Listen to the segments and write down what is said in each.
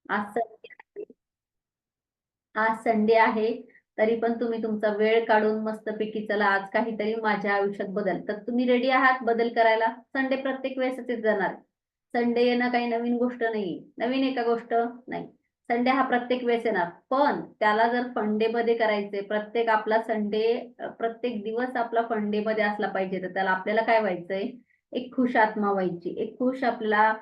आज संडे आहे. आज संडे आहे. तरी पण तुम्ही तुमचा वेळ काढून मस्तपैकी चला आज काहीतरी माझ्या आयुष्यात बदल, तर तुम्ही रेडी आहात बदल करायला? संडे प्रत्येक वेळेसच येत जाणार. संडे येणं काही नवीन गोष्ट नाही, नवीन एका गोष्ट नाही. संडे हा प्रत्येक वेळेस येणार, पण त्याला जर फंडे मध्ये करायचे, प्रत्येक आपला संडे, प्रत्येक दिवस आपला फंडे मध्ये असला पाहिजे. तर त्याला आपल्याला काय व्हायचंय? एक खुश आत्मा व्हायची, एक खुश आपला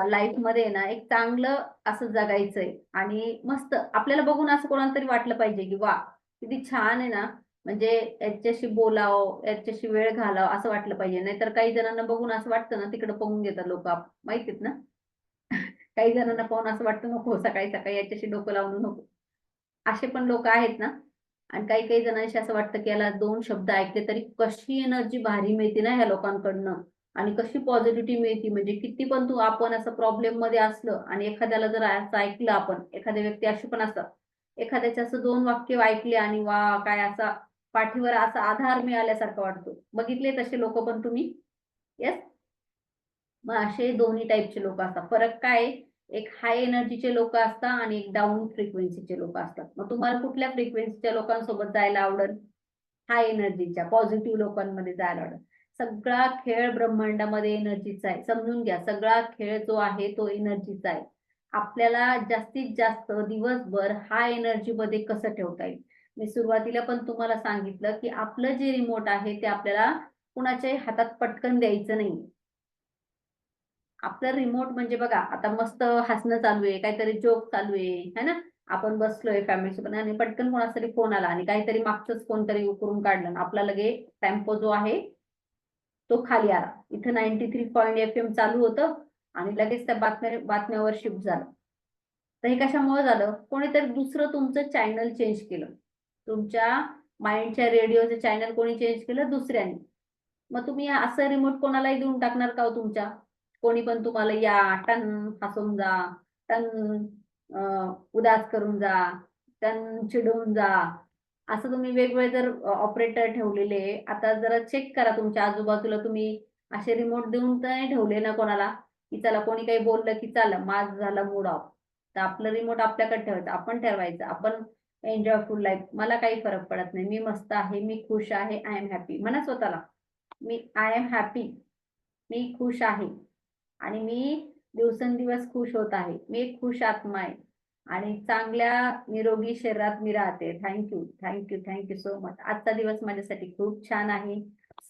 लाईफ मध्ये ना एक चांगलं असं जगायचंय. आणि मस्त आपल्याला बघून असं कोणाला तरी वाटलं पाहिजे की वा, किती छान आहे ना. म्हणजे याच्याशी बोलावं, याच्याशी वेळ घालावं असं वाटलं पाहिजे. नाहीतर काही जणांना बघून असं वाटतं ना, तिकडे पळून घेतात लोक, माहितीत ना. काही जणांना पाहून असं वाटतं नको, सकाळी सकाळी याच्याशी डोकं लावून नको. असे पण लोक आहेत ना. आणि काही काही जणांशी असं वाटतं की याला दोन शब्द ऐकले तरी कशी एनर्जी भारी मिळते ना ह्या लोकांकडनं. आणि कशी पॉझिटिव्हिटी मिळते. म्हणजे किती पण तू आपण असं प्रॉब्लेम मध्ये असलं आणि एखाद्याला जर असं ऐकलं आपण, एखाद्या व्यक्ती अशी पण असतात, एखाद्याचे असं दोन वाक्य ऐकले आणि वा, काय असा पाठीवर असा आधार मिळाल्यासारखं वाटतो. बघितले तसे लोक पण तुम्ही? येस. मग असे दोन्ही टाईपचे लोक असतात. फरक काय आहे? एक हाय एनर्जीचे लोक असतात आणि एक डाऊन फ्रिक्वेन्सीचे लोक असतात. मग तुम्हाला कुठल्या फ्रिक्वेन्सीच्या लोकांसोबत जायला आवडेल? हाय एनर्जीच्या पॉझिटिव्ह लोकांमध्ये जायला आवडेल. सगळा खेळ ब्रह्मांडामध्ये एनर्जीचा आहे, समजून घ्या. सगळा खेळ जो आहे तो एनर्जीचा आहे. आपल्याला जास्तीत जास्त दिवसभर हाय एनर्जी मध्ये कसं ठेवता येईल? मी सुरुवातीला पण तुम्हाला सांगितलं की आपलं जे रिमोट आहे ते आपल्याला कुणाच्याही हातात पटकन द्यायचं नाही. आपलं रिमोट म्हणजे बघा, आता मस्त हसणं चालू आहे, काहीतरी जोक चालू आहे, है ना. आपण बसलोय फॅमिली सोबत आणि पटकन कोणाचा तरी फोन आला आणि काहीतरी मागचंच कोणतरी उकरून काढलं आणि आपला लगे टेम्पो जो आहे तो खाली आला. इथं 93.FM चालू होतं आणि लगेच त्या बातम्यावर शिफ्ट झालं. तर हे कशामुळे झालं? कोणीतरी दुसरं तुमचं चॅनल चेंज केलं. तुमच्या माइंडच्या रेडिओचं चॅनल कोणी चेंज केलं? दुसऱ्याने. मग तुम्ही असं रिमोट कोणालाही देऊन टाकणार का हो तुमच्या? कोणी पण तुम्हाला या, टन हसून जा, टन उदास करून जा, टन चिडवून जा. असं तुम्ही वेगवेगळे जर ऑपरेटर ठेवलेले, आता जरा चेक करा तुमच्या आजूबाजूला तुम्ही असे रिमोट देऊन तर नाही ठेवले ना कोणाला, की चला कोणी काही बोललं की चला माझं झाला मूड ऑफ. तर आपलं रिमोट आपल्याकडे ठेवायचं, आपण ठरवायचं, आपण एन्जॉय फुल लाईफ. मला काही फरक पडत नाही, मी मस्त आहे, मी खुश आहे, आय एम हॅपी म्हणा स्वतःला. मी आय एम हॅपी, मी खुश आहे आणि मी दिवसेंदिवस खुश होत आहे. मी एक खुश आत्मा आहे आणि चांगल्या निरोगी शरीरात मी राहते. Thank you, thank you, thank you so much. आजचा दिवस माझ्यासाठी खूप छान आहे,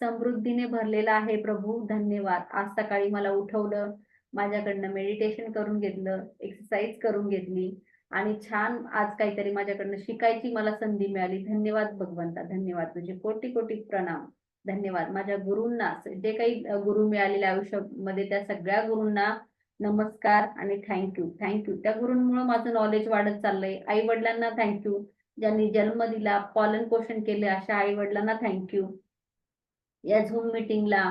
समृद्धीने भरलेला आहे. प्रभू धन्यवाद. आज सकाळी मला उठवलं, माझ्याकडनं मेडिटेशन करून घेतलं, एक्सरसाइज करून घेतली आणि छान आज काहीतरी माझ्याकडनं शिकायची मला संधी मिळाली. धन्यवाद भगवंता, धन्यवाद. तुझे कोटी कोटी प्रणाम. धन्यवाद माझ्या गुरूंना, जे काही गुरु मिळालेल्या आयुष्यामध्ये त्या सगळ्या गुरूंना नमस्कार आणि थँक्यू, थँक्यू. त्या गुरूंमुळे माझं नॉलेज वाढत चाललंय. आई वडिलांना थँक्यू, ज्यांनी जन्म दिला, पालन पोषण केले, अशा आई वडिलांना थँक्यू. या झूम मीटिंगला,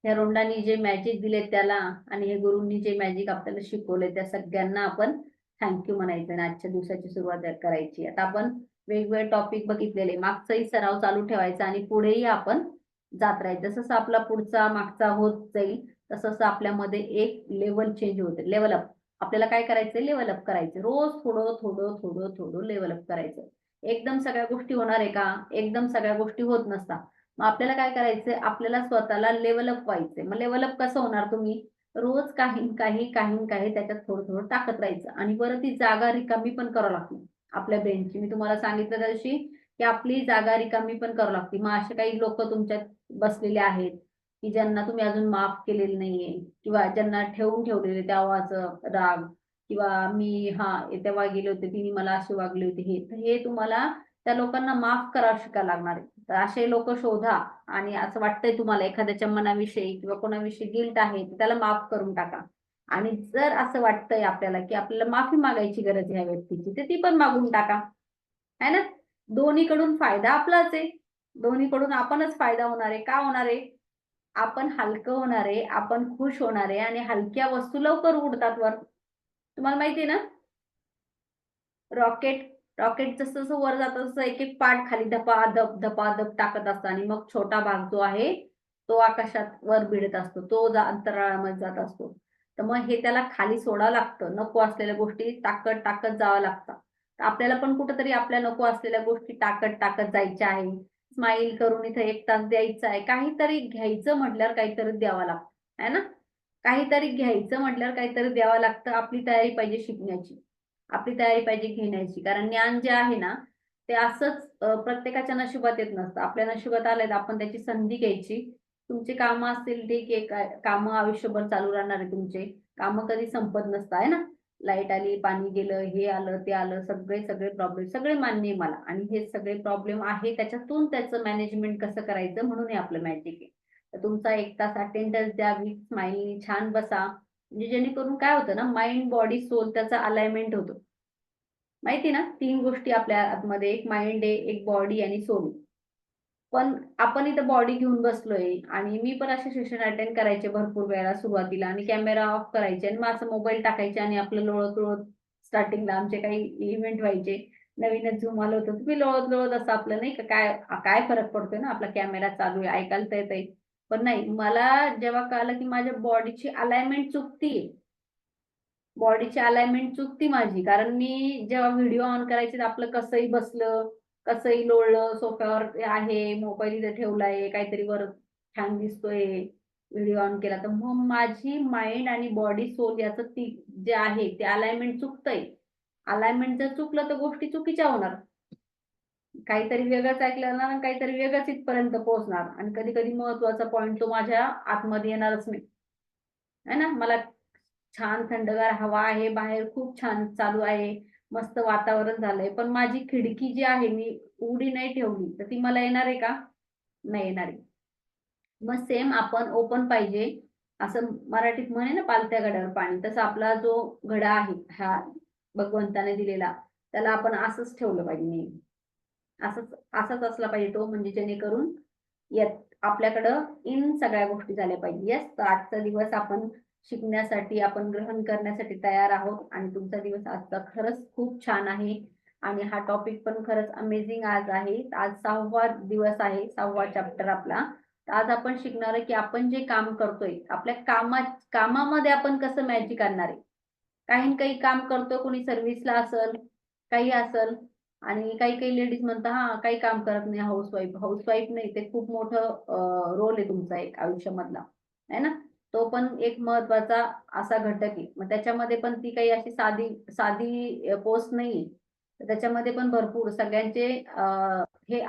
या रोंडानी जे मॅजिक दिले त्याला, आणि हे गुरूंनी जे मॅजिक आपल्याला शिकवले त्या सगळ्यांना आपण थँक्यू म्हणायचं आणि आजच्या दिवसाची सुरुवात करायची. आता आपण वेगवेगळे टॉपिक बघितलेले, मागचाही सराव चालू ठेवायचा आणि पुढेही आपण जात राहायचं. जसं जसं आपला पुढचा मागचा होत जाईल तसं तसं आपल्यामध्ये एक लेवल चेंज होते, लेवल अप. आपल्याला काय करायचंय? लेवल अप करायचं. रोज थोडं थोडं थोडं थोडं लेवल अप करायचं. एकदम सगळ्या गोष्टी होणार आहे का? एकदम सगळ्या गोष्टी होत नसतात. मग आपल्याला काय करायचंय? आपल्याला स्वतःला लेवल अप व्हायचंय. मग लेवल अप कसं होणार? तुम्ही रोज काही काही काही काही त्याच्यात थोडं थोडं टाकत राहायचं आणि बरं ती जागा रिकामी पण करावं लागते आपल्या ब्रेनची. मी तुम्हाला सांगितलं त्या दिवशी की आपली जागा रिकामी पण करावं लागते. मग असे काही लोक तुमच्यात बसलेले आहेत की ज्यांना तुम्ही अजून माफ केलेलं नाहीये, किंवा ज्यांना ठेवून ठेवलेले त्यावाचं राग, किंवा मी तेव्हा गेले होते, तिने मला असे वागले होते, हे तर हे तुम्हाला त्या लोकांना माफ करावं शिकायला लागणार आहे. तर असे लोक शोधा. आणि असं वाटतंय तुम्हाला एखाद्याच्या मनाविषयी किंवा कोणाविषयी गिल्ट आहे, तर त्याला माफ करून टाका. आणि जर असं वाटतंय आपल्याला की आपल्याला माफी मागायची गरज आहे ह्या व्यक्तीची, तर ती पण मागून टाका. है ना. दोन्हीकडून फायदा आपलाच आहे. दोन्हीकडून आपणच फायदा होणार आहे. का होणार आहे? आपण हलकं होणार आहे, आपण खुश होणार आहे आणि हलक्या वस्तू लवकर उडतात वर. तुम्हाला माहिती आहे ना? रॉकेट रॉकेट जसं जसं वर जातं तसं एक एक पार्ट खाली धपाधप धपाधप टाकत असतं आणि मग छोटा भाग जो आहे तो आकाशात वर भिडत असतो, तो अंतराळामध्ये जात असतो. तर मग हे त्याला खाली सोडावं लागतं. नको असलेल्या गोष्टी टाकत टाकत जावं लागतं. तर आपल्याला पण कुठेतरी आपल्या नको असलेल्या गोष्टी टाकत टाकत जायच्या आहे. स्माईल करून इथे 1 तास द्यायचा आहे. काहीतरी घ्यायचं म्हटल्यावर काहीतरी द्यावं लागतं, आहे ना? काहीतरी घ्यायचं म्हटल्यावर काहीतरी द्यावं लागतं. आपली तयारी पाहिजे शिकण्याची. आपली तयारी पाहिजे घेण्याची. कारण ज्ञान जे आहे ना, ते असंच प्रत्येकाच्या नशिबात येत नसतं. आपल्या नशिबात आलंय तर आपण त्याची संधी घ्यायची. तुमची कामं असतील ठीक आहे. काय कामं आयुष्यभर चालू राहणार आहे तुमचे. कामं कधी संपत नसतं, आहे ना? लाईट आली, पाणी गेलं, हे आलं, ते आलं, सगळे प्रॉब्लेम सगळे मान्य आहे मला आणि हे सगळे प्रॉब्लेम आहे त्याच्यातून त्याचं मॅनेजमेंट कसं करायचं म्हणून हे आपलं मॅजिक आहे. तर तुमचा 1 तास अटेंडन्स द्या, विथ स्माइलनी छान बसा. म्हणजे जेणेकरून काय होतं ना, माइंड, बॉडी, सोल त्याचा अलाइनमेंट होतो. माहिती ना? 3 गोष्टी आपल्या आतमध्ये, एक माइंड आहे, एक बॉडी आणि सोल. पण आपण इथं बॉडी घेऊन बसलोय आणि मी पण असे सेशन अटेंड करायचे भरपूर वेळा सुरुवातीला आणि कॅमेरा ऑफ करायचे आणि मग असं मोबाईल टाकायचे आणि आपलं लोळत-लोळत स्टार्टिंगला आमचे काही इव्हेंट व्हायचे. नवीनच Zoom आलं होतं. तुम्ही लोळत-लोळत असं आपलं नाही का काय काय फरक पडतोय ना, आपला कॅमेरा चालू आहे, ऐकायला तर येतंय. पण नाही, मला जेव्हा कळालं की माझ्या बॉडीची अलाइनमेंट चुकतीये, बॉडीची अलाइनमेंट चुकती माझी. कारण मी जेव्हा व्हिडिओ ऑन करायचे तर आपलं कसंही बसलं, कसंही लोळलं, सोफ्यावर आहे, मोबाईल इथे ठेवलाय, काहीतरी वर छान दिसतोय, व्हिडिओ ऑन केला. तर मग माझी माइंड आणि बॉडी, सोल याचं ती जे आहे ते अलाइनमेंट चुकतंय. अलाइनमेंट जर चुकलं तर गोष्टी चुकीच्या होणार. काहीतरी वेगळंच ऐकलं ना, काहीतरी वेगळंच इथपर्यंत पोहोचणार आणि कधी-कधी महत्त्वाचा पॉइंट तो माझ्या आतमध्ये येणारच नाही. आहे ना? मला छान थंडगार हवा आहे, बाहेर खूप छान चालू आहे, मस्त वातावरण झालंय. पण माझी खिडकी जी आहे मी उघडी नाही ठेवली, तर ती मला येणार आहे का? नाही येणार आहे. मग सेम आपण ओपन पाहिजे. असं मराठीत म्हण आहे ना, "पालत्या घड्यावर पाणी." तसा आपला जो घडा आहे, हा भगवंताने दिलेला, त्याला आपण असंच ठेवलं पाहिजे नेहमी. असंच असाच असला पाहिजे तो म्हणजे जेणेकरून येत आपल्याकडं इन सगळ्या गोष्टी झाल्या पाहिजे. येस, तर आजचा दिवस आपण शिकण्यासाठी, आपण ग्रहण करण्यासाठी तयार आहोत आणि तुमचा दिवस आजचा खरंच खूप छान आहे आणि हा टॉपिक पण खरंच अमेझिंग आज आहे. आज 6वा दिवस आहे, 6वा चॅप्टर आपला. तर आज आपण शिकणार आहे, की आपण जे काम करतोय, आपल्या कामामध्ये आपण कसं मॅजिक आणणार आहे. काही ना काही काम करतो, कोणी सर्व्हिसला असेल, काही असेल आणि काही-काही लेडीज म्हणतात, "हां, काही काम करत नाही हाउसवाईफ." हाउसवाईफ नाही, ते खूप मोठं रोल आहे तुमचा एक आयुष्यामधला, आहे ना? तो पण एक महत्त्वाचा असा घटक आहे. मग त्याच्यामध्ये पण ती काही अशी साधी साधी पोस्ट नाहीये. तर त्याच्यामध्ये पण भरपूर सगळ्यांचे हे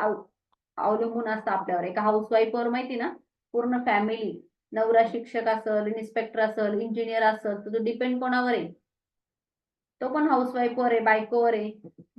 अवलंबून असतं आपल्यावर. एका हाउसवाईफवर माहिती ना, पूर्ण फॅमिली, नवरा शिक्षक असेल, इन्स्पेक्टर असेल, इंजिनिअर असेल, तर तो डिपेंड कोणावर आहे? तो पण हाउसवाईफवर आहे, बायकोवर आहे.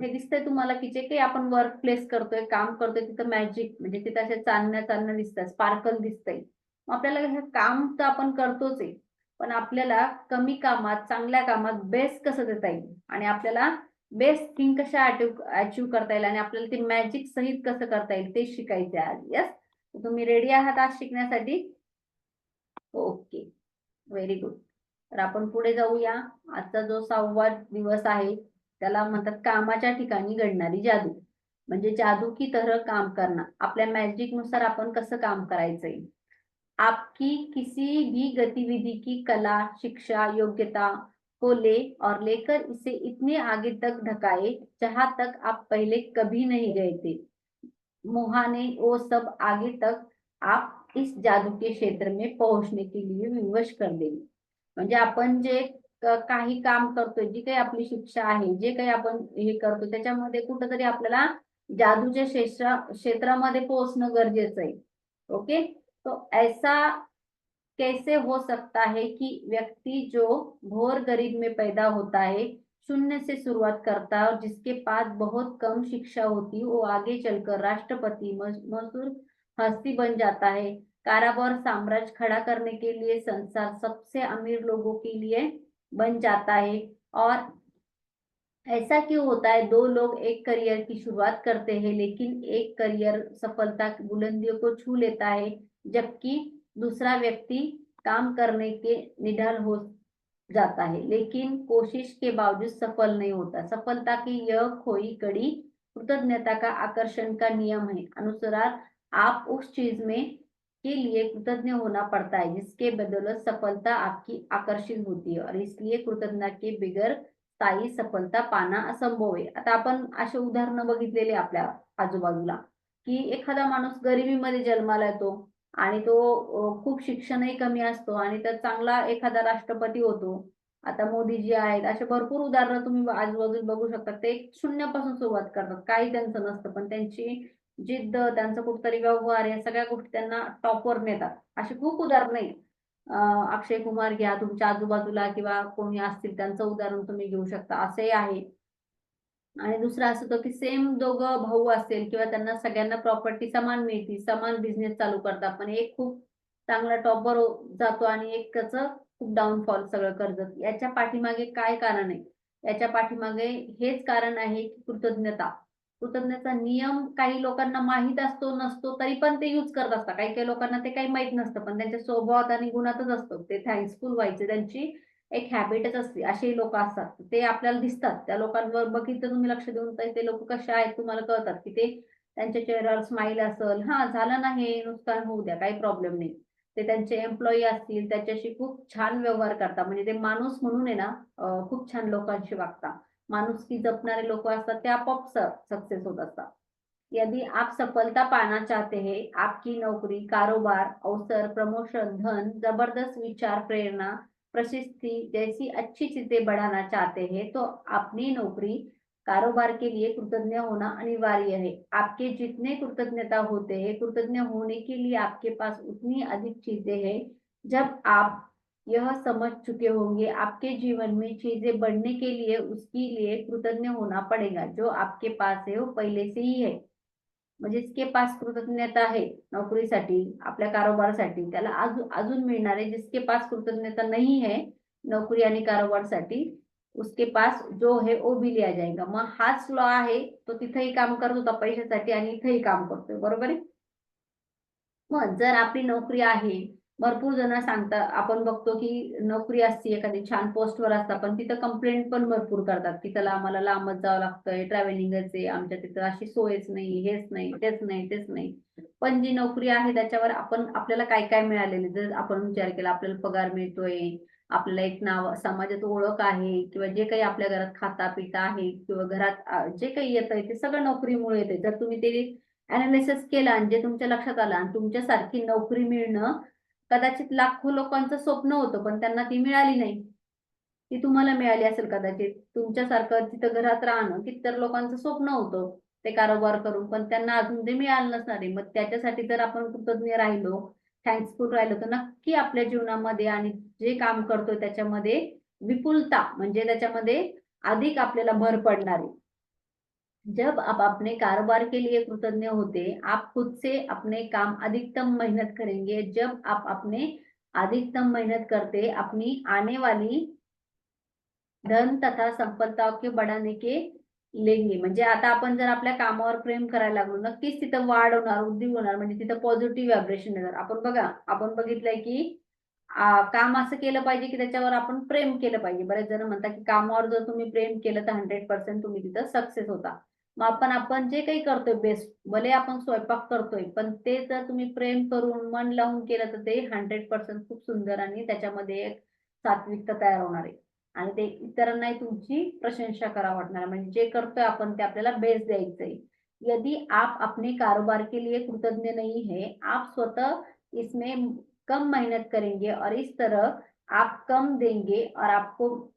हे दिसतंय तुम्हाला, की जे काही आपण वर्क प्लेस करतोय, काम करतोय तिथं मॅजिक म्हणजे तिथं असे चांदण्या-चांदण्या दिसतात, स्पार्कल दिसतंय. मग आपल्याला हे काम तर आपण करतोच आहे. पण आपल्याला कमी कामात, चांगल्या कामात बेस्ट कसं देता येईल आणि आपल्याला बेस्ट थिंग कशा अचीव्ह करता येईल आणि आपल्याला ते मॅजिक सहित कसं करता येईल ते शिकायचं आहे आज. येस? तुम्ही रेडी आहात आज शिकण्यासाठी? ओके. Very good. तर आपण पुढे जाऊया. आजचा जो 6वा दिवस आहे, त्याला म्हणतात कामाच्या ठिकाणी घडणारी जादू. म्हणजे जादू की तरह काम करना. आपल्या मॅजिकनुसार आपण कसं काम करायचंय. आपकी किसी भी गतिविधि की कला, शिक्षा, योग्यता को ले और लेकर इसे इतने आगे तक ढकाए, जहाँ तक आप पहले कभी नहीं गए थे. मुहाने वो सब आगे तक आप इस जादू के क्षेत्र में पहुंचने के लिए विवश कर देंगे. म्हणजे आपण जे काही काम करतोय, जी काही आपली शिक्षा आहे, जे काही आपण हे करतो त्याच्यामध्ये कुठेतरी आपल्याला जादूच्या क्षेत्रामध्ये पोहोचणं गरजेचं आहे. ओके? तो ऐसा कैसे हो सकता है कि व्यक्ति जो घोर गरीब में पैदा होता है, शून्य से शुरुआत करता है और जिसके पास बहुत कम शिक्षा होती है, वो आगे चलकर राष्ट्रपति, मशहूर हस्ती बन जाता है, कारोबार साम्राज्य खड़ा करने के लिए संसार सबसे अमीर लोगों के लिए बन जाता है और ऐसा क्यों होता है? 2 लोग एक करियर की शुरुआत करते हैं, लेकिन एक करियर सफलता की बुलंदियों को छू लेता है, जबकि दूसरा व्यक्ति काम करने के निडर हो जाता है, लेकिन कोशिश के बावजूद सफल नहीं होता। सफलता की यह खोई कड़ी कृतज्ञता का आकर्षण का नियम है। अनुसार आप उस चीज में के लिए कृतज्ञ होना पड़ता है, जिसके बदौलत सफलता आपकी आकर्षित होती है और इसलिए कृतज्ञता के बिगर स्थायी सफलता पाना असंभव आहे. आता आपण असे उदाहरणं बघितलेले आपल्या आजूबाजूला, की एखादा माणूस गरिबीमध्ये जन्माला येतो आणि तो खूप शिक्षणही कमी असतो आणि तर चांगला एखादा राष्ट्रपती होतो. आता मोदीजी आहेत, असे भरपूर उदाहरणं तुम्ही आजूबाजूला बघू शकता. ते शून्यापासून सुरुवात करतात. काही त्यांचं नसतं, पण त्यांची जिद्द, त्यांचा कुठेतरी व्यवहार या सगळ्या गोष्टी त्यांना टॉपवर नेतात. अशी खूप उदाहरणं आहेत. अक्षय कुमार घ्या तुमच्या आजूबाजूला किंवा कोणी असतील त्यांचं उदाहरण तुम्ही घेऊ शकता. असंही आहे. आणि दुसरं असं होतं, की सेम दोघं भाऊ असेल किंवा त्यांना सगळ्यांना प्रॉपर्टी समान मिळते, समान बिझनेस चालू करतात. पण एक खूप चांगला टॉपवर जातो आणि एक त्याचं खूप डाउनफॉल सगळं कर्ज. याच्या पाठीमागे काय कारण आहे? याच्या पाठीमागे हेच कारण आहे, की कृतज्ञता. कृतज्ञतेचा नियम काही लोकांना माहीत असतो, नसतो, तरी पण ते यूज करत असतात. काही-काही लोकांना ते काही माहीत नसतं, पण त्यांच्या स्वभावात आणि गुणातच असतं. ते थँकफुल व्हायचे त्यांची एक हॅबिटच असते. असेही लोकं असतात. ते आपल्याला दिसतात. त्या लोकांवर बघितलं तुम्ही लक्ष देऊन तर ते लोकं कसे आहेत तुम्हाला कळतात, की ते त्यांच्या चेहऱ्यावर स्माईल असेल, "हां, झालं ना हे, नुकसान होऊ द्या, काही प्रॉब्लेम नाही." ते त्यांचे एम्प्लॉयी असतील, त्याच्याशी खूप छान व्यवहार करतात. म्हणजे ते माणूस म्हणून आहे ना, खूप छान लोकांशी वागतात. माणुसकी जपणारे लोकं असतात, ते आपोआप सक्सेस होत असतात. यदि आप सफलता पाना चाहते हैं, आपकी नौकरी, कारोबार, अवसर, प्रमोशन, धन, जबरदस्त विचार, प्रेरणा, प्रशस्ति जैसी अच्छी चीजें बढ़ाना चाहते हैं, तो अपनी नौकरी, कारोबार के लिए कृतज्ञ होना अनिवार्य है। आपके जितने कृतज्ञता होते हैं, कृतज्ञ होने के लिए आपके पास उतनी अधिक चीजें हैं। जब आप यह समझ चुके होंगे, आपके जीवन में चीजें बढ़ने के लिए उसके लिए कृतज्ञ होना पड़ेगा। जो आपके पास है, वो पहले से ही है। म्हणजे जिसके पास कृतज्ञता आहे नोकरीसाठी, आपल्या कारोबारासाठी, त्याला अजून मिळणार आहे. जिसके पास कृतज्ञता नहीं है नोकरी आणि कारोबारसाठी, उसके पास जो है वो भी लिया जाएगा. मग हाच लॉ आहे, तो तिथेही काम करत होता पैशासाठी आणि इथेही काम करतोय. बरोबर आहे? मग जर आपली नोकरी आहे, भरपूर जण सांगतात आपण बघतो, की नोकरी असते एखादी छान पोस्टवर असतात, पण तिथं कंप्लेंट पण भरपूर करतात, की चला आम्हाला लांबच जावं लागतंय, ट्रॅव्हलिंगच आहे, आमच्या तिथं अशी सोयच नाही, हेच नाही, तेच नाही, तेच नाही. पण जी नोकरी आहे त्याच्यावर आपल्याला काय-काय मिळालेलं जर आपण विचार केला, आपल्याला पगार मिळतोय, आपल्याला एक नाव समाजात ओळख आहे किंवा जे काही आपल्या घरात खाता-पिता आहे किंवा घरात जे काही येतंय ते सगळं नोकरीमुळे येतंय. जर तुम्ही ते एनालिसिस केलं आणि जे तुमच्या लक्षात आलं आणि तुमच्यासारखी नोकरी मिळणं कदाचित लाखो लोकांचं स्वप्न होतं, पण त्यांना ती मिळाली नाही. ती तुम्हाला मिळाली असेल कदाचित. तुमच्यासारखं तिथं घरात राहणं कितीतरी लोकांचं स्वप्न होतं, ते कारोबार करून, पण त्यांना अजून ते मिळालं नसणार आहे. मग त्याच्यासाठी जर आपण कृतज्ञ राहिलो, थँक्सफुल राहिलो, तर नक्की आपल्या जीवनामध्ये आणि जे काम करतोय त्याच्यामध्ये विपुलता म्हणजे त्याच्यामध्ये अधिक आपल्याला भर पडणार आहे. जब आप अपने कारोबार के लिए कृतज्ञ होते, आप खुद से अपने काम अधिकतम मेहनत करेंगे। जब आप अपने अधिकतम मेहनत करते, अपनी आने वाली धन तथा सफलताओं के बढ़ाने के लेंगे. म्हणजे आता आपण जर आपल्या कामावर प्रेम करायला लागलो, नक्कीच तिथं वाढ होणार, वृद्धी होणार. म्हणजे तिथं पॉझिटिव्ह व्हायब्रेशन येणार. आपण बघा, आपण बघितलंय की काम असं केलं पाहिजे की त्याच्यावर आपण प्रेम केलं पाहिजे. बरेच जण म्हणतात की कामावर जर तुम्ही प्रेम केलं तर 100% तुम्ही तिथं सक्सेस होता. मग आपण जे काही करतोय बेस्ट, भले आपण स्वयंपाक करतोय, पण ते जर तुम्ही प्रेम करून, मन लावून केलं तर ते 100% खूप सुंदर आणि त्याच्यामध्ये एक सात्विकता तयार होणार आहे. आणि ते इतरांनाही तुमची प्रशंसा करावं वाटणार आहे. म्हणजे जे करतोय आपण ते आपल्याला बेस्ट द्यायचंय. यदि आप अपने कारोबार के लिए कृतज्ञ नहीं है, आप स्वतः इसमें कम मेहनत करेंगे और इस तरह आप कम देंगे और आपको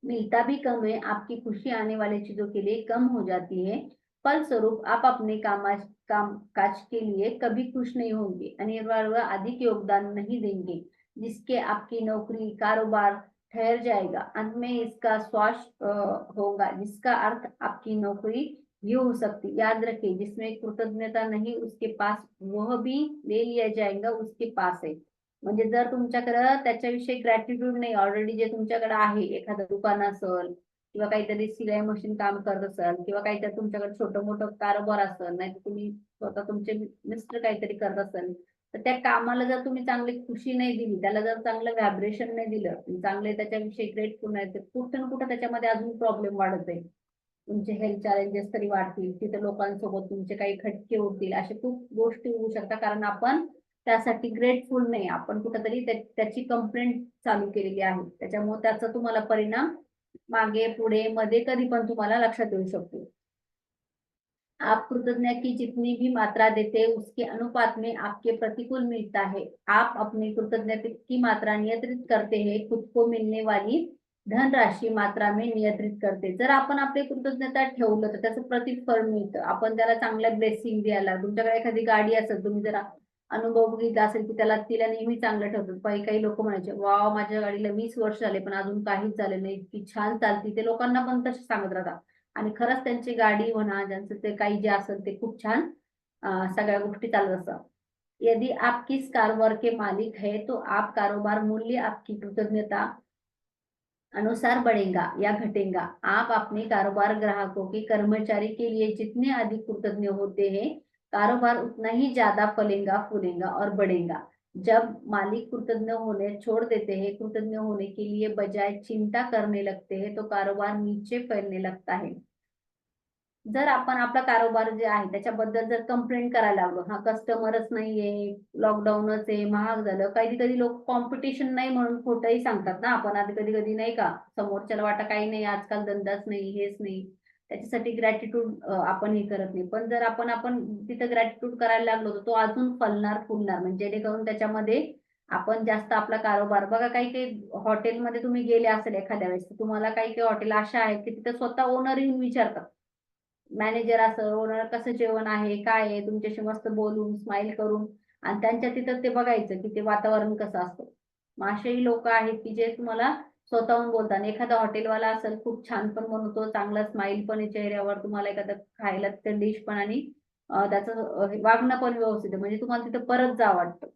मिलता भी कम है, आपकी खुशी आने वाली चीज़ों के लिए कम हो जाती है। फलस्वरूप आप अपने कामकाज के लिए कभी खुश नहीं होंगे, अनिवार्य व अधिक योगदान नहीं देंगे, जिसके आपकी नौकरी, कारोबार ठहर जाएगा। अंत में इसका होगा, जिसका अर्थ आपकी नौकरी ये हो सकती। याद रखिए, जिसमें कृतज्ञता नहीं उसके पास वह भी ले लिया जाएगा उसके पास है। म्हणजे जर तुमच्याकडं त्याच्याविषयी ग्रॅटिट्यूड नाही, ऑलरेडी जे तुमच्याकडे आहे, एखादं दुकान असेल किंवा काहीतरी शिलाई मशीन काम करत असाल किंवा काहीतरी तुमच्याकडे छोटं-मोठं कारोबार असेल, नाहीतर तुम्ही स्वतः तुमचे मिस्टर काहीतरी करत असाल, तर त्या कामाला जर तुम्ही चांगली खुशी नाही दिली, त्याला जर चांगलं व्हायब्रेशन नाही दिलं, चांगले त्याच्याविषयी ग्रेटफुल नाही, तर कुठं ना कुठं त्याच्यामध्ये अजून प्रॉब्लेम वाढत आहे. तुमचे हेल्थ चॅलेंजेस तरी वाढतील, तिथे लोकांसोबत तुमचे काही खटके उडतील, अशा खूप गोष्टी होऊ शकतात. कारण आपण त्यासाठी ग्रेटफुल नाही, आपण कुठेतरी त्याची कंप्लेंट चालू केलेली आहे. त्याच्यामुळे त्याचा तुम्हाला परिणाम मागे पुढे मध्ये कधी पण तुम्हाला लक्षात येऊ शकतो. आप कृतज्ञता की जितनी भी मात्रा देते हैं उसके अनुपात में आपके प्रतिकूल मिलता है। आप अपनी कृतज्ञता की मात्रा नियंत्रित करते हैं, खुद को मिलने वाली धनराशी मात्रा में नियंत्रित करते। जर आपण आपली कृतज्ञता ठेवलं तर त्याचं प्रतिफळ मिळतं, आपण त्याला चांगलं ब्लेसिंग द्यायला, तुमच्याकडे एखादी गाडी असेल, तुम्ही जरा अनुभव बघितला असेल की तिला नेहमी चांगलं ठेवतात, काही लोक म्हणायचे वाव माझ्या गाडीला 20 वर्ष झाले पण अजून काहीच झालं नाही, इतकी छान चालती, ते लोकांना पण तसे सांगत राहतात आणि खरंच त्यांची गाडी म्हणा, ज्यांचं ते काही जे असेल ते खूप छान सगळ्या गोष्टी चालत असतात। यदि आप किस कारोबार के मालिक है तो आप कारोबार मूल्य आपकी कृतज्ञता अनुसार बढ़ेगा या घटेगा। आप अपने कारोबार ग्राहकों के कर्मचारी के लिए जितने अधिक कृतज्ञ होते हैं, कारोबार उतना ही ज्यादा फलेगा फूलेगा और बढ़ेगा। जब मालिक कृतज्ञ होने छोड़ देते हैं, कृतज्ञ होने के लिए बजाय चिंता करने लगते हैं, तो कारोबार नीचे फैलने लगता है। जर आपण आपला कारोबार जे आहे त्याच्याबद्दल जर कंप्लेंट करायला लागलो, हा कस्टमरच नाहीये, लॉकडाऊनच आहे, महाग झालं, कधी-कधी लोक कॉम्पिटिशन नाही म्हणून खोटंही सांगतात ना, आपण आधी कधी-कधी नाही का, समोरच्याला वाटतं काही नाही, आजकाल धंदाच नाही, हेच नाही. त्याच्यासाठी ग्रॅटिट्यूड आपण हे करत नाही. पण जर आपण तिथं ग्रॅटिट्यूड करायला लागलो, तर तो अजून फलणार, फुलणार. म्हणजे जेणेकरून त्याच्यामध्ये आपण जास्त आपला कारोबार बघा, काही-काही हॉटेलमध्ये तुम्ही गेले असेल एखाद्या वेळेस, तर तुम्हाला काही-काही हॉटेल अशा आहेत, की तिथं स्वतः ओनर येऊन विचारतात. मॅनेजर असं ओनर कसं जेवण आहे, काय आहे, तुमच्याशी मस्त बोलून, स्माईल करून आणि त्यांच्या तिथं ते बघायचं, की ते वातावरण कसं असतं. मग असेही लोकं आहेत, की जे तुम्हाला स्वतःहून बोलतात. आणि एखादा हॉटेलवाला असेल, खूप छान पण बनवतो, चांगला स्माईल पण आहे चेहऱ्यावर, तुम्हाला एखादं खायला तिथं डिश पण आणि त्याचं वागणं पण व्यवस्थित आहे. म्हणजे तुम्हाला तिथं परत जावं वाटतं.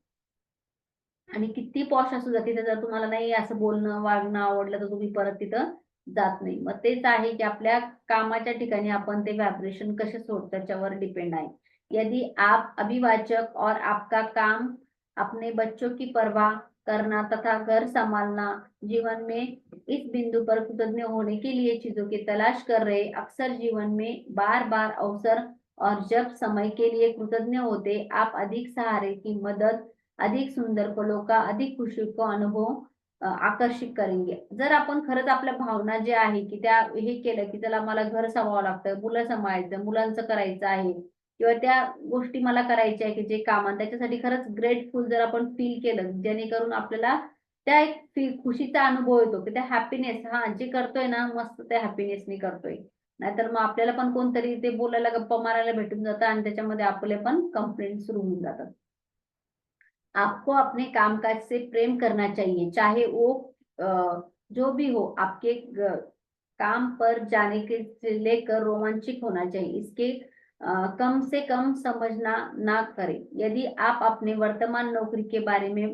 आणि किती पॉश असू द्या, तिथे जर तुम्हाला नाही असं बोलणं, वागणं आवडलं, तर तुम्ही परत तिथं जात नाही. मग तेच आहे, की आपल्या कामाच्या ठिकाणी आपण ते व्हायब्रेशन कसे सोडतो त्याच्यावर डिपेंड आहे. यदि आप अभिवाचक और आपका काम अपने बच्चों की परवाह करना तथा घर संभालना, जीवन में इस बिंदु पर कृतज्ञ होने के लिए चीजों की तलाश कर रहे, अक्सर जीवन में बार-बार अवसर और जब समय के लिए कृतज्ञ होते, आप अधिक सहारे की मदद, अधिक सुंदर पलों का, अधिक खुशी को अनुभव आकर्षित करेंगे। जर आपण खरंच आपल्या भावना जे आहे, की त्या हे केलं, की त्याला मला घर सांभाळावं लागतं, मुलं सांभाळायचं, मुलांचं करायचं आहे किंवा त्या गोष्टी मला करायच्या आहे, की जे काम आणि त्याच्यासाठी खरंच ग्रेटफुल जर आपण फील केलं, जेणेकरून आपल्याला त्या एक खुशीचा अनुभव येतो, की त्या हॅपीनेस हां, जे करतोय ना मस्त त्या हॅपीनेसनी करतोय. नाहीतर मग आपल्याला पण कोणतरी ते बोलायला, गप्पा मारायला भेटून जातं आणि त्याच्यामध्ये आपले पण कंप्लेंट सुरू होऊन जातात. आपको अपने कामकाज से प्रेम करना चाहिए, चाहे वो जो भी हो, आपके काम पर जाने के से लेकर रोमांचिक होना चाहिए। इसके कम से कम समझना ना करें। यदि आप अपने वर्तमान नौकरी के बारे में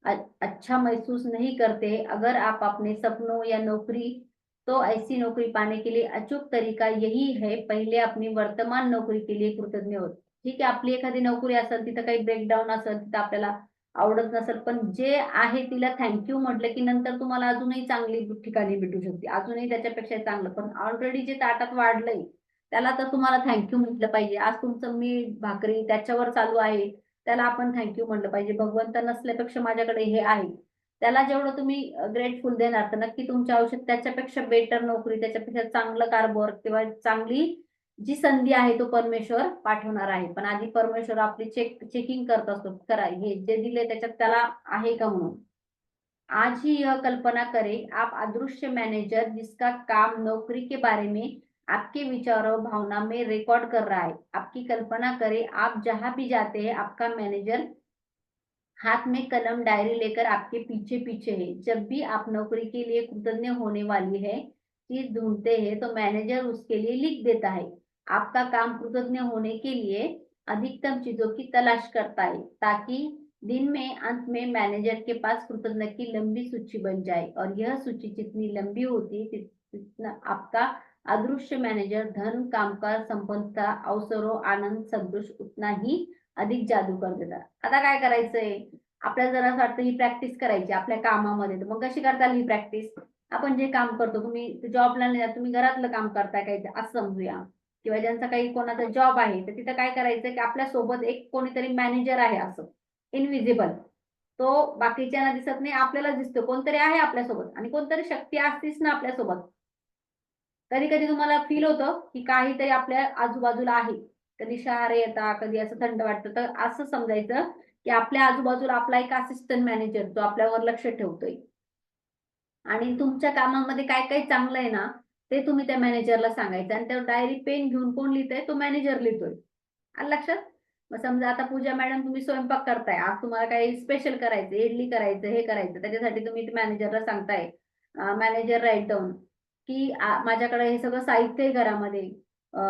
अच्छा महसूस नहीं करते, अगर आप अपने सपनों या नौकरी, तो ऐसी नौकरी पाने के लिए अचूक तरीका यही है, पहिले अपनी वर्तमान नोकरी के लिए कृतज्ञ हो। ठीक आहे, आपली एखादी नोकरी असेल, तिथं काही ब्रेकडाउन असेल, तिथं आपल्याला आवडत नसेल, पण जे आहे तिला थँक यू म्हटलं, की नंतर तुम्हाला अजूनही चांगली ठिकाणी भेटू शकते. अजूनही त्याच्यापेक्षा चांगलं. पण ऑलरेडी जे ताटात वाढलंय, त्याला तर तुम्हाला थँक यू म्हटलं पाहिजे. आज तुमचं मीठ, भाकरी त्याच्यावर चालू आहे, त्याला आपण थँक यू म्हटलं पाहिजे. भगवंत नसल्यापेक्षा माझ्याकडे हे आहे. त्याला जेवढं तुम्ही ग्रेटफुल देणार, तर नक्की तुमच्या आयुष्यात त्याच्यापेक्षा बेटर नोकरी, त्याच्यापेक्षा चांगलं कारभार किंवा चांगली जी संधी आहे तो परमेश्वर पाठवणार आहे. पण आधी परमेश्वर आपली चेकिंग करत असतो. करा हे जे दिले त्याच्यात त्याला आहे का म्हणून. आज ही यह कल्पना करें, आप अदृश्य मैनेजर जिसका काम नौकरी के बारे में आपके विचारों भावना में रिकॉर्ड कर रहा है। आपकी कल्पना करें, आप जहां भी जाते हैं आपका मैनेजर हाथ में कलम डायरी लेकर आपके पीछे पीछे है। जब भी आप नौकरी के लिए कृतज्ञ होने वाली है चीज ढूंढते हैं, तो मैनेजर उसके लिए लिख देता है। आपका काम कृतज्ञ होने के लिए अधिकतम चीजों की तलाश करता है, ताकि दिन में अंत में मैनेजर के पास कृतज्ञ की लंबी सूची बन जाए। और यह सूची जितनी लंबी होती है जितना आपका अदृश्य मैनेजर धन, कामकाज, संपन्नता, अवसरों, आनंद, संतोष उतना ही अधिक जादू कर देतात। आता काय करायचंय? आपल्याला जर असं वाटतं ही प्रॅक्टिस करायची आपल्या कामामध्ये, तर मग कशी करता येईल ही प्रॅक्टिस? आपण जे काम करतो, तुम्ही जॉबला नाही जात, तुम्ही घरातलं काम करताय काही असं समजूया किंवा ज्यांचा काही कोणाचा जॉब आहे, तर तिथं काय करायचं की आपल्या सोबत एक कोणीतरी मॅनेजर आहे असं. इनविजिबल, तो बाकीच्यांना दिसत नाही, आपल्याला दिसतो. कोणतरी आहे आपल्यासोबत आणि कोणतरी शक्ती असतीच ना आपल्यासोबत. कधी-कधी तुम्हाला फील होतं, की काहीतरी आपल्या आजूबाजूला आहे. कधी शहारे येतात, कधी असं थंड वाटतं. तर असं समजायचं, की आपल्या आजूबाजूला आपला एक असिस्टंट मॅनेजर जो आपल्यावर लक्ष ठेवतोय. आणि तुमच्या कामामध्ये काय-काय चांगलं आहे ना, ते तुम्ही त्या मॅनेजरला सांगायचं आणि त्या डायरी पेन घेऊन कोण लिहितंय? तो मॅनेजर लिहितोय. आलं लक्षात? मग समजा आता पूजा मॅडम तुम्ही स्वयंपाक करताय. आज तुम्हाला काही स्पेशल करायचं, इडली करायचं, हे करायचं. त्याच्यासाठी तुम्ही मॅनेजरला सांगताय. मॅनेजर राईट डाउन, की माझ्याकडे हे सगळं साहित्य आहे घरामध्ये. अ,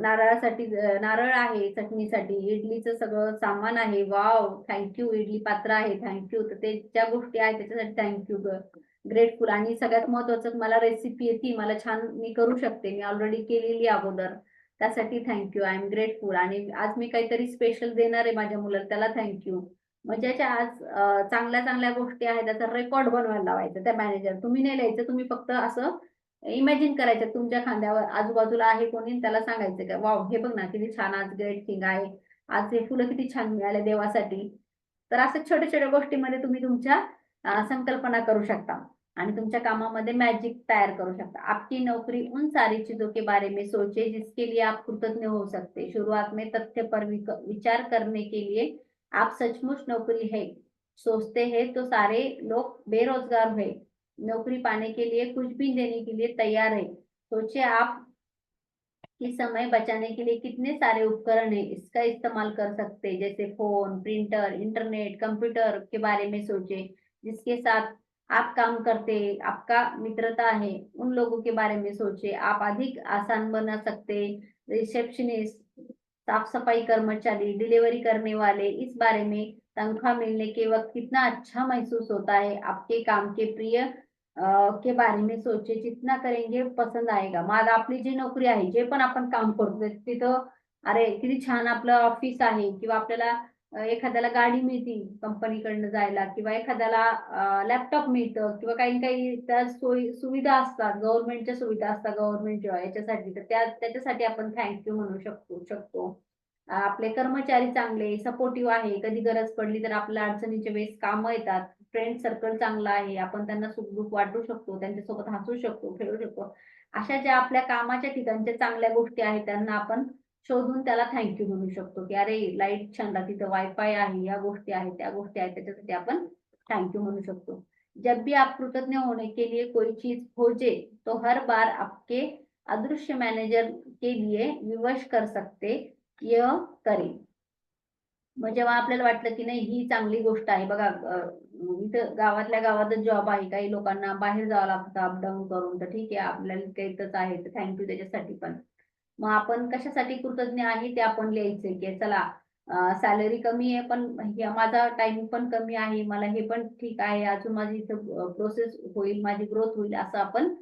नारळासाठी नारळ आहे चटणीसाठी, इडलीचं सगळं सामान आहे. वॉव! थँक इडली पात्र आहे. थँक तर ते ज्या गोष्टी आहेत त्याच्यासाठी थँक ग्रेटफुल आणि सगळ्यात महत्त्वाचं मला रेसिपी येते. मला छान मी करू शकते. मी ऑलरेडी केलेली अगोदर. त्यासाठी आय एम ग्रेटफुल आणि आज मी काहीतरी स्पेशल देणार आहे माझ्या मुलाला त्याला थँक म्हणजे ज्याच्या आज चांगल्या-चांगल्या गोष्टी आहेत त्याचा रेकॉर्ड बनवायला लावायचा त्या मॅनेजर. तुम्ही नाही लिहायचं. तुम्ही फक्त असं इमॅजिन करायचं तुमच्या खांद्यावर आजूबाजूला आहे कोणी आणि त्याला सांगायचं की "वॉव! हे बघ ना किती छान आज ग्रेट थिंग आहे. आज हे फुलं किती छान मिळाले देवासाठी." तर असं छोट्या-छोट्या गोष्टीमध्ये तुम्ही तुमच्या संकल्पना करू शकता आणि तुमच्या कामामध्ये मॅजिक तयार करू शकता. आपकी नौकरी उन सारी चीज़ों के बारे में सोचे जिसके लिए आप कृतज्ञ हो सकते. शुरुआत में तथ्य पर विचार करने के लिए आप सचमुच नौकरी है सोचते हैं तो सारे लोग बेरोजगार है. नौकरी पाने के लिए कुछ भी देने के लिए तैयार है. सोचिए आप कि समय बचाने के लिए कितने सारे उपकरण हैं, इसका इस्तेमाल कर सकते हैं, जैसे फ़ोन, प्रिंटर, इंटरनेट, कंप्यूटर के बारे में सोचें, जिसके साथ आप काम करते हैं, आपका मित्रता है, उन लोगों के बारे में सोचें। आप अधिक आसान बना सकते हैं, रिसेप्शनिस्ट, साफ-सफाई कर्मचारी, डिलीवरी करने वाले, इस बारे में तनख्वाह मिलने के वक़्त कितना अच्छा महसूस होता है, आपके काम के प्रिय के बारे में सोचे, जितना करेंगे पसंद आएगा. मग आता आपली जी नोकरी आहे, जे पण आपण काम करतोय तिथं अरे, किती छान आपलं ऑफिस आहे किंवा आपल्याला एखाद्याला गाडी मिळती कंपनीकडनं जायला किंवा एखाद्याला लॅपटॉप मिळतं किंवा काही-काही त्या सुविधा असतात, गव्हर्नमेंटच्या सुविधा असतात गव्हर्नमेंट याच्यासाठी, तर त्याच्यासाठी आपण थँक म्हणू शकतो. आपले कर्मचारी चांगले, सपोर्टिव्ह आहे. कधी गरज पडली तर आपल्या अडचणीच्या वेळेस कामं येतात. फ्रेंड सर्कल चांगला आहे. आपण त्यांना सुख-दुःख वाटू शकतो. त्यांच्यासोबत हसू शकतो, खेळू शकतो. अशा ज्या आपल्या कामाच्या ठिकाणच्या चांगल्या गोष्टी आहेत, त्यांना आपण शोधून त्याला थँक म्हणू शकतो, की "अरे, लाईट छान राहते, तिथं वायफाय आहे, ह्या गोष्टी आहेत, त्या गोष्टी आहेत." त्याच्यासाठी आपण थँक म्हणू शकतो. जब भी आप कृतज्ञ होने के लिए कोई चीज़ खोजे, तो हर बार आपके अदृश्य मैनेजर के लिए विवश कर सकते यह करें. मग जेव्हा आपल्याला वाटलं, की नाही ही चांगली गोष्ट आहे बघा इथं गावातल्या गावातच जॉब आहे. काही लोकांना बाहेर जावं लागतं अप-डाऊन करून. तर ठीक आहे आपल्याला इथल्या इथंच आहे. तर त्याच्यासाठी पण. मग आपण कशासाठी कृतज्ञ आहे ते आपण लिहायचं, की चला सॅलरी कमी आहे पण माझा टाईम पण कमी आहे. मला हे पण ठीक आहे. अजून माझी इथं प्रोसेस होईल, माझी ग्रोथ होईल असं आपण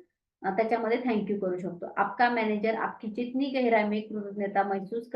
त्याच्यामध्ये करू शकतो. आपका मॅनेजर आपकी जितनी गहराई में कृतज्ञता महसूस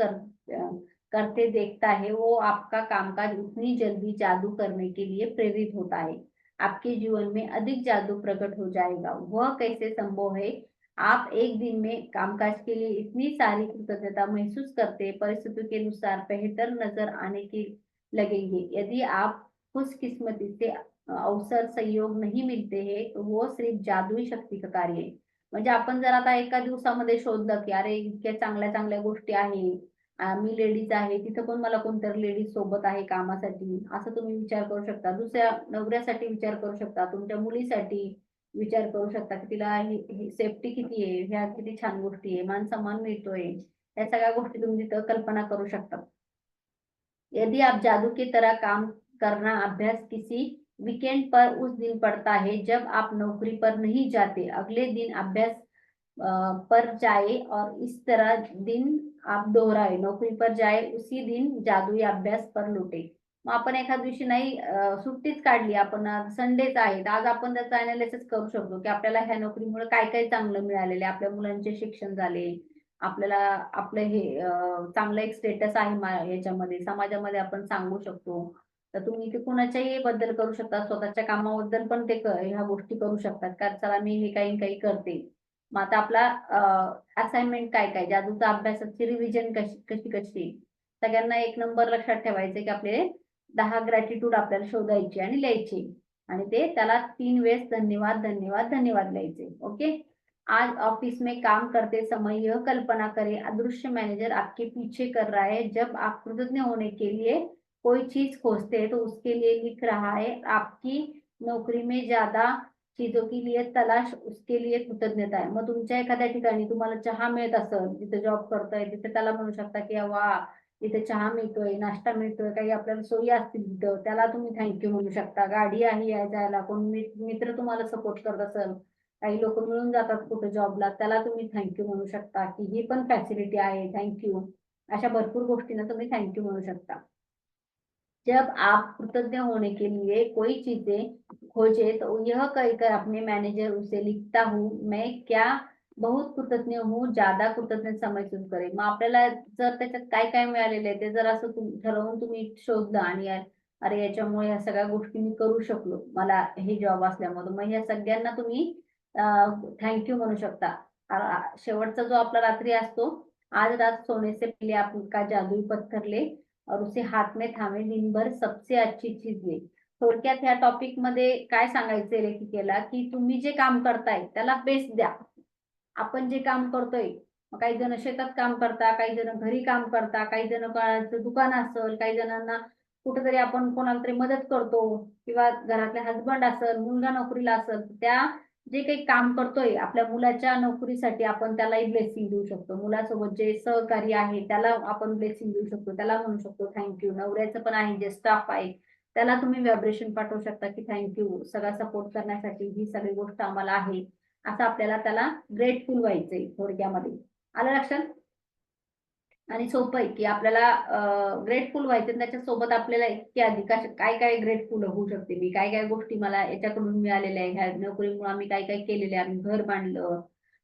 करते देखता है, वो आपका कामकाज उतनी जल्दी जादू करने के लिए प्रेरित होता है। आपके जीवन में अधिक जादू प्रकट हो जाएगा। वह कैसे संभव है? आप एक दिन में कामकाज के लिए इतनी सारी कृतज्ञता महसूस करते, परिस्थितियों के अनुसार बेहतर नजर आने के लगेंगे। यदि आप खुशकिस्मती से अवसर, सहयोग नहीं मिलते हैं, तो वो सिर्फ जादुई शक्ती का कार्य आहे. म्हणजे आपण जर आता एका दिवसामध्ये शोधलं, की अरे इतक्या चांगल्या-चांगल्या गोष्टी आहेत. मी लेडीज आहे, तिथं पण मला कोणतरी लेडीज सोबत आहे कामासाठी, असं तुम्ही विचार करू शकता. दुसऱ्या नवऱ्यासाठी विचार करू शकता, तुमच्या मुलीसाठी विचार करू शकता, की तिला ही सेफ्टी किती आहे, ह्या किती छान गोष्टी आहे, मान-सन्मान मिळतोय. या सगळ्या गोष्टी तुम्ही तिथं कल्पना करू शकता. यदि आप जादू की तरह काम करना अभ्यास किसी वीकेंड पर उस दिन पड़ता है जब आप नौकरी पर नहीं जाते, अगले दिन अभ्यास पर जाए और इस तरह दिन आप दोहराए, नौकरी पर जाए उसी दिन जादुई अभ्यास पर लुटे. मग आपण एखाद्या दिवशी नाही सुट्टीच काढली आपण संडेच आहे. तर आज आपण त्याचं एनालिसिस करू शकतो, की आपल्याला ह्या नोकरीमुळे काय-काय चांगलं मिळालेलं आहे. आपल्या मुलांचे शिक्षण झाले. आपल्याला आपलं हे चांगलं एक स्टेटस आहे याच्यामध्ये समाजामध्ये आपण सांगू शकतो. तर तुम्ही ते कुणाच्याही बद्दल करू शकता. स्वतःच्या कामाबद्दल पण ते ह्या गोष्टी करू शकतात. कारण चला मी हे काही-काही करते. मग आता आपला असाइनमेंट काय-काय, जादूचा अभ्यासाची रिव्हिजन कशी-कशी. सगळ्यांना एक नंबर लक्षात ठेवायचा की आपले 10 ग्रॅटिट्यूड आपल्याला शोधायचे आणि लिहायचे आणि ते त्याला 3 वेळेस धन्यवाद धन्यवाद धन्यवाद लिहायचे. ओके. आज ऑफिस में काम करते समय यह कल्पना करें अदृश्य मैनेजर आपके पीछे कर रहा है। जब आप कृतज्ञ होने के लिए कोई चीज खोजते हैं तो उसके लिए लिख रहा है। आपकी नोकरी में ज्यादा चीजों के लिए तलाश उसके लिए कृतज्ञता आहे. मग तुमच्या एखाद्या ठिकाणी तुम्हाला चहा मिळत असेल, जिथे जॉब करताय तिथे त्याला म्हणू शकता की वा इथे चहा मिळतोय, नाश्ता मिळतोय, काही आपल्याला सोयी असतील तिथं त्याला तुम्ही थँक्यू म्हणू शकता. गाडी आहे या जायला, कोण मित्र तुम्हाला सपोर्ट करत असेल, काही लोक मिळून जातात कुठे जॉबला, त्याला तुम्ही थँक्यू म्हणू शकता की ही पण फॅसिलिटी आहे, थँक्यू. अशा भरपूर गोष्टींना तुम्ही थँक्यू म्हणू शकता. जब आप कृतज्ञ होने के लिए कोई चीजें खोजे तो यह कहकर अपने मैनेजर उसे लिखता हूँ मैं क्या बहुत कृतज्ञ हूँ ज्यादा कृतज्ञ समजून करेल. मग आपल्याला जर त्याच्यात काय काय मिळालेलं आहे ते जर असं ठरवून तुम्ही शोधलं आणि अरे याच्यामुळे ह्या सगळ्या गोष्टी मी करू शकलो मला हे जॉब असल्यामुळे, मग ह्या सगळ्यांना तुम्ही थँक्यू म्हणू शकता. शेवटचा जो आपला रात्री असतो, आज रात सोने से पहले आपका जादुई पत्थर ले और उसे हात में थांबे दिनभर सबसे अच्छी चीज ले. थोडक्यात ह्या टॉपिक मध्ये काय सांगायचंय लेखिकेला की तुम्ही जे काम करताय त्याला बेस्ट द्या. आपण जे काम करतोय, काही जण शेतात काम करता, काही जण घरी काम करता, काही जण कोणाचं दुकान असेल, काही जणांना कुठेतरी आपण कोणाला तरी मदत करतो किंवा घरातले हसबंड असेल, मुलगा नोकरीला असेल, त्या जे काही काम करतोय आपल्या मुलाच्या नोकरीसाठी आपण त्यालाही ब्लेसिंग देऊ शकतो. मुलासोबत जे सहकारी आहे त्याला आपण ब्लेसिंग देऊ शकतो, त्याला म्हणू शकतो थँक्यू. नवऱ्याचं पण आहे जे स्टाफ आहे त्याला तुम्ही व्हायब्रेशन पाठवू शकता की थँक्यू सगळा सपोर्ट करण्यासाठी, ही सगळी गोष्ट आम्हाला आहे, असं आपल्याला त्याला ग्रेटफुल व्हायचंय थोडक्यामध्ये. आलं लक्षात? आणि सोपं आहे की आपल्याला ग्रेटफुल व्हायचं, त्याच्यासोबत आपल्याला इतके अधिक काय काय ग्रेटफुल होऊ शकते मी, काय काय गोष्टी मला याच्याकडून मिळालेल्या आहे, ह्या नोकरीमुळे आम्ही काय काय केलेले, आम्ही घर बांधलं,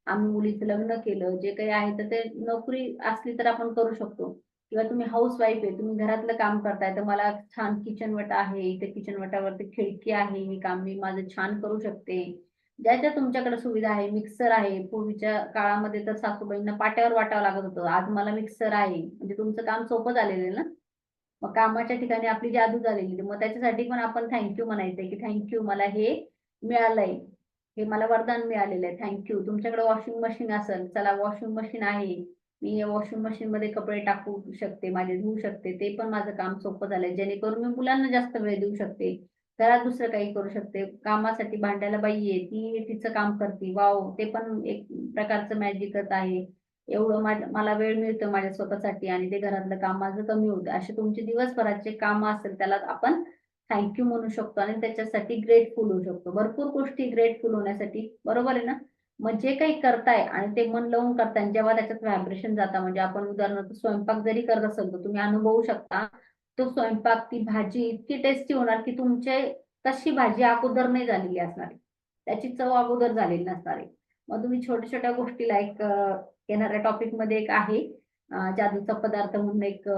आम्ही मुलीचं लग्न केलं, जे काही आहे तर ते नोकरी असली तर आपण करू शकतो. किंवा तुम्ही हाऊस वाईफ आहे, तुम्ही घरातलं काम करताय, तर मला छान किचन वटा आहे, इथे किचन वटावरती खिडकी आहे, हे काम मी माझं छान करू शकते. ज्या ज्या तुमच्याकडे सुविधा आहे, मिक्सर आहे, पूर्वीच्या काळामध्ये तर सासूबाईंना पाट्यावर वाटावं लागत होतं, आज मला मिक्सर आहे, म्हणजे तुमचं काम सोपं झालेलं आहे ना. मग कामाच्या ठिकाणी आपली जादू झालेली, मग त्याच्यासाठी पण आपण थँक्यू म्हणायचंय की थँक्यू मला हे मिळालंय, हे मला वरदान मिळालेलं आहे, थँक्यू. तुमच्याकडे वॉशिंग मशीन असेल, चला वॉशिंग मशीन आहे, मी वॉशिंग मशीन मध्ये कपडे टाकू शकते, माझे धुवू शकते, ते पण माझं काम सोपं झालंय, जेणेकरून मी मुलांना जास्त वेळ देऊ शकते. घरात दुसरं काही करू शकते, कामासाठी भांड्याला बाई आहे ती तिचं काम करते, वाव ते पण एक प्रकारचं मॅजिकच आहे. एवढं मला वेळ मिळतो माझ्या स्वतःसाठी आणि ते घरातलं काम माझं कमी होतं. असे तुमचे दिवसभराचे काम असेल त्याला आपण थँक्यू म्हणू शकतो आणि त्याच्यासाठी ग्रेटफुल होऊ शकतो. भरपूर गोष्टी ग्रेटफुल होण्यासाठी, बरोबर आहे ना. मग जे काही करताय आणि ते मन लावून करताय, जेव्हा त्याच्यात व्हायब्रेशन जाता, म्हणजे आपण उदाहरणार्थ स्वयंपाक जरी करत असेल तर तुम्ही अनुभवू शकता, तो स्वयंपाक ती भाजी इतकी टेस्टी होणार की तुमचे तशी भाजी अगोदर नाही झालेली असणार आहे, त्याची चव अगोदर झालेली नसणार आहे. मग तुम्ही छोट्या छोट्या गोष्टीला एक येणाऱ्या टॉपिक मध्ये एक आहे जादूचा पदार्थ म्हणून एक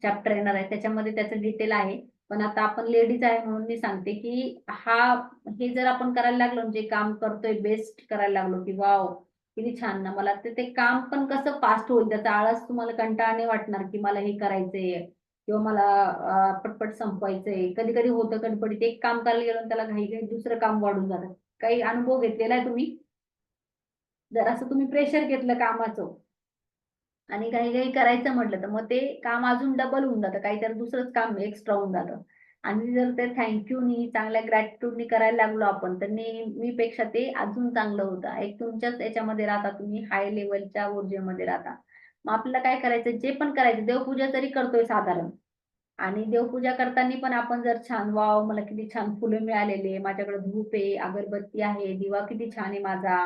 चॅप्टर येणार आहे, त्याच्यामध्ये त्याचं डिटेल आहे. पण आता आपण लेडीज आहे म्हणून मी सांगते की हे जर आपण करायला लागलो, म्हणजे काम करतोय बेस्ट करायला लागलो की वाव किती छान ना, मला ते काम पण कसं फास्ट होईल, त्याचा आळस तुम्हाला कंटाळा नाही वाटणार की मला हे करायचंय किंवा मला पटपट संपवायचंय. कधी कधी होतं गडबडीत एक काम करायला गेलं त्याला घाई घाई दुसरं काम वाढून जातं. काही अनुभव घेतलेला आहे तुम्ही? जर असं तुम्ही प्रेशर घेतलं कामाचं आणि काही काही करायचं म्हटलं तर मग ते काम अजून डबल होऊन जातं, काहीतरी दुसरंच काम एक्स्ट्रा होऊन जातं. आणि जर ते थँक्यूनी चांगल्या ग्रॅटिट्यूडनी करायला लागलो आपण तर नेहमीपेक्षा ते अजून चांगलं होतं. एक तुमच्याच याच्यामध्ये राहता, तुम्ही हाय लेवलच्या ऊर्जेमध्ये राहता. मग आपल्याला काय करायचं, जे पण करायचं, देवपूजा तरी करतोय साधारण, आणि देवपूजा करताना पण आपण जर छान वाव मला किती छान फुलं मिळालेले, माझ्याकडे धूप आहे, अगरबत्ती आहे, दिवा किती छान आहे माझा,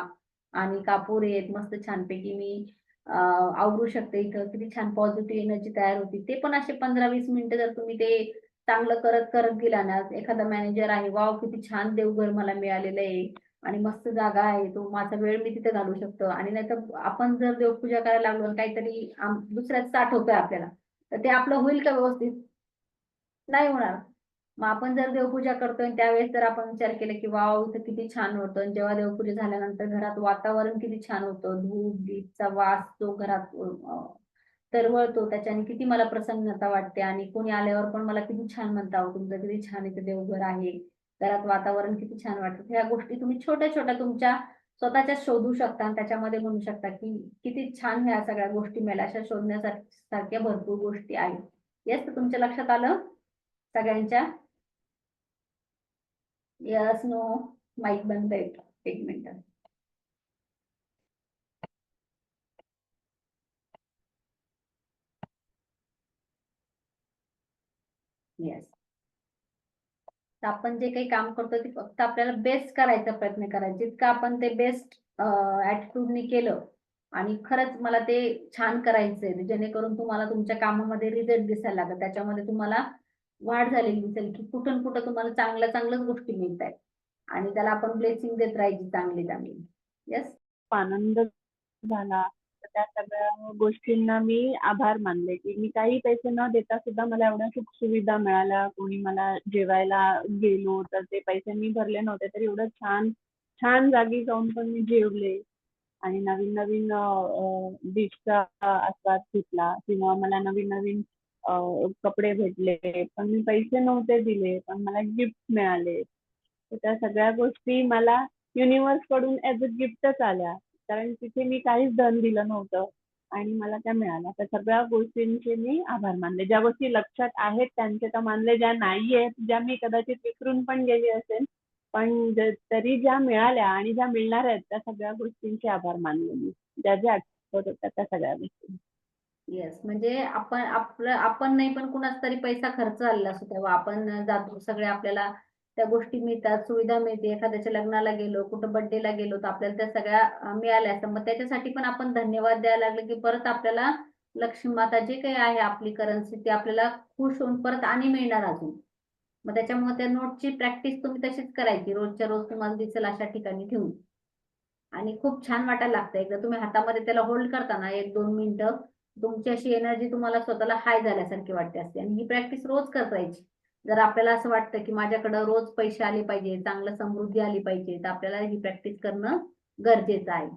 आणि कापूर आहेत मस्त छानपैकी, मी आवरू शकते, इथं किती छान पॉझिटिव्ह एनर्जी तयार होती. ते पण असे 15-20 मिनिटं जर तुम्ही ते चांगलं करत करत गेला ना, एखादा मॅनेजर आहे, वाव किती छान देवघर मला मिळालेलं आहे आणि मस्त जागा आहे, तो माझा वेळ मी तिथे घालू शकतो. आणि नाहीतर आपण जर देवपूजा करायला लागलो आणि काहीतरी दुसऱ्याच ताट होतोय आपल्याला, तर ते आपलं होईल का व्यवस्थित? नाही होणार. मग आपण जर देवपूजा करतोय त्यावेळेस जर आपण विचार केला की वाव इथं किती छान होतं, आणि जेव्हा देवपूजा झाल्यानंतर घरात वातावरण किती छान होतं, धूप दीपचा वास जो घरात तरवळतो त्याच्याने किती मला प्रसन्नता वाटते आणि कोणी आल्यावर पण मला किती छान म्हणता, "अहो, तुमचं किती छान इथे देवघर आहे. घरात वातावरण किती छान वाटतं." ह्या गोष्टी तुम्ही छोट्या-छोट्या तुमच्या स्वतःच्या शोधू शकता आणि त्याच्यामध्ये म्हणू शकता, की किती छान ह्या सगळ्या गोष्टी मिळाल्या. अशा शोधण्यासारख्या भरपूर गोष्टी आहेत. येस, तर तुमच्या लक्षात आलं सगळ्यांच्या? Yes, no? माईक बंद आहे. 1 मिनिट. येस. तर आपण जे काही काम करतो ते फक्त आपल्याला बेस्ट करायचा प्रयत्न करायचा. जितकं आपण ते बेस्ट ॲटिट्यूडनी केलं आणि खरंच मला ते छान करायचंय, जेणेकरून तुम्हाला तुमच्या कामामध्ये रिझल्ट दिसायला लागेल. त्याच्यामध्ये तुम्हाला वाढ झालेली दिसेल, की कुठून कुठं तुम्हाला चांगल्याच गोष्टी मिळतायत आणि त्याला आपण ब्लेसिंग देत राहायची चांगली. येस? आनंद झाला. तर त्या सगळ्या गोष्टींना मी आभार मानले, की मी काही पैसे न देता सुद्धा मला एवढ्या सुख-सुविधा मिळाल्या. कोणी मला जेवायला गेलो, तर ते पैसे मी भरले नव्हते, तर एवढं छान छान जागी जाऊन पण मी जेवले आणि नवीन-नवीन डिशचा आस्वाद घेतला किंवा मला नवीन-नवीन कपडे भेटले. पण मी पैसे नव्हते दिले, पण मला गिफ्ट मिळाले. तर त्या सगळ्या गोष्टी मला युनिव्हर्सकडून ॲज अ गिफ्टच आल्या. कारण तिथे मी काहीच धन दिलं नव्हतं आणि मला त्या मिळाल्या. त्या सगळ्या गोष्टींचे मी आभार मानले. ज्या गोष्टी लक्षात आहेत त्यांचे तर मानले, ज्या नाही आहेत, ज्या मी कदाचित विसरून पण गेली असेल, पण तरी ज्या मिळाल्या आणि ज्या मिळणार आहेत त्या सगळ्या गोष्टींचे आभार मानले मी. ज्या आठवत होत्या त्या सगळ्या गोष्टी. येस. म्हणजे आपण नाही पण कुणाचा तरी पैसा खर्च झालेला असतो तेव्हा आपण जातो. सगळे आपल्याला त्या गोष्टी मिळतात, सुविधा मिळते. एखाद्याच्या लग्नाला गेलो, कुठं बर्थडेला गेलो, तर आपल्याला त्या सगळ्या मिळाल्या असतात. मग त्याच्यासाठी पण आपण धन्यवाद द्यायला लागले, की परत आपल्याला लक्ष्मी माता जे काही आहे आपली करन्सी ती आपल्याला खुश होऊन परत आणि मिळणार अजून. मग त्याच्यामुळे त्या नोटची प्रॅक्टिस तुम्ही तशीच करायची. रोजच्या रोज तुम्हाला दिसेल अशा ठिकाणी ठेवून. आणि खूप छान वाटायला लागतं. एकदा तुम्ही हातामध्ये त्याला होल्ड करता ना 1-2 मिनिटं, तुमची अशी एनर्जी तुम्हाला स्वतःला हाय झाल्यासारखी वाटते असते आणि ही प्रॅक्टिस रोज करता यायची. जर आपल्याला असं वाटतं, की माझ्याकडं रोज पैसे आले पाहिजे, चांगलं समृद्धी आली पाहिजे, तर आपल्याला ही प्रॅक्टिस करणं गरजेचं आहे.